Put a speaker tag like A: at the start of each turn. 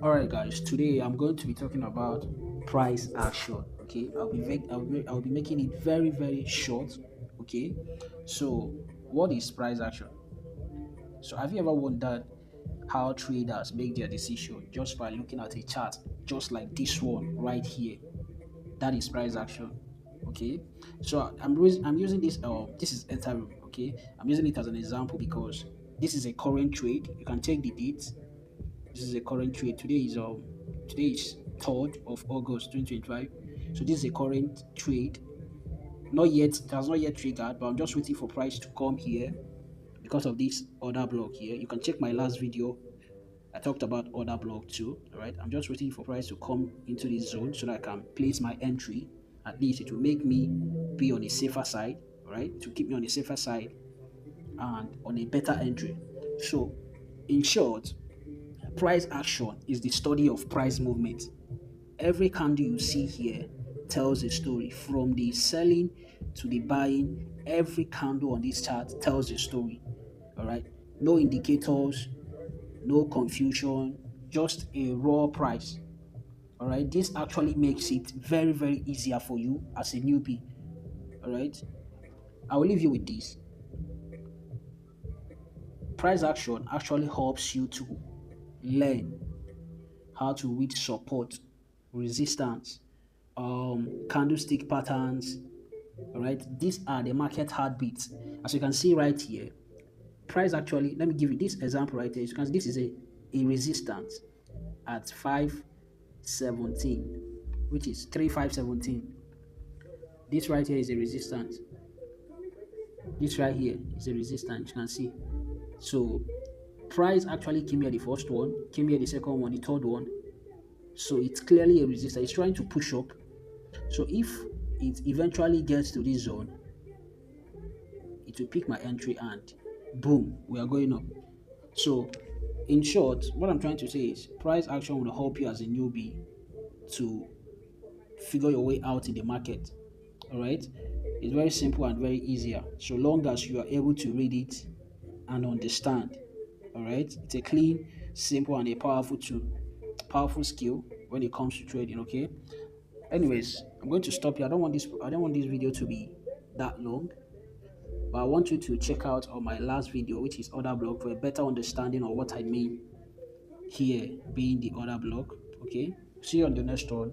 A: All right, guys. Today I'm going to be talking about price action. Okay, I'll be making it very short. Okay, so what is price action? So have you ever wondered how traders make their decision just by looking at a chart, just like this one right here? That is price action. Okay, so I'm using this. This is Ethereum. Okay, I'm using it as an example because this is a current trade. You can check the date. This is a current trade. Today is 3rd of August 2025. So this is a current trade. Not yet, it has not yet triggered, but I'm just waiting for price to come here because of this order block here. You can check my last video. I talked about order block too. Alright. I'm just waiting for price to come into this zone so that I can place my entry. At least it will make me be on a safer side, right? To keep me on a safer side and on a better entry. So in short, price action is the study of price movement. Every candle you see here tells a story from the selling to the buying. Every candle on this chart tells a story. All right, no indicators, no confusion, just a raw price. All right, this actually makes it very easier for you as a newbie. All right, I will leave you with this. Price action actually helps you to learn how to read support, resistance, candlestick patterns. All right, these are the market heartbeats. As you can see right here, price actually. Let me give you this example right here. As you can see, this is a resistance at 517, which is 3517. This right here is a resistance. This right here is a resistance. You can see. So price actually came here the first one, came here the second one, the third one. So it's clearly a resistance. It's trying to push up. So if it eventually gets to this zone, it will pick my entry and boom, we are going up. So in short, what I'm trying to say is price action will help you as a newbie to figure your way out in the market. All right, it's very simple and very easier so long as you are able to read it and understand. All right, it's a clean, simple, and a powerful tool, powerful skill when it comes to trading. Okay, anyways, I'm going to stop here. I don't want this video to be that long, but I want you to check out on my last video, which is order block, for a better understanding of what I mean here being the order block. Okay, see you on the next one.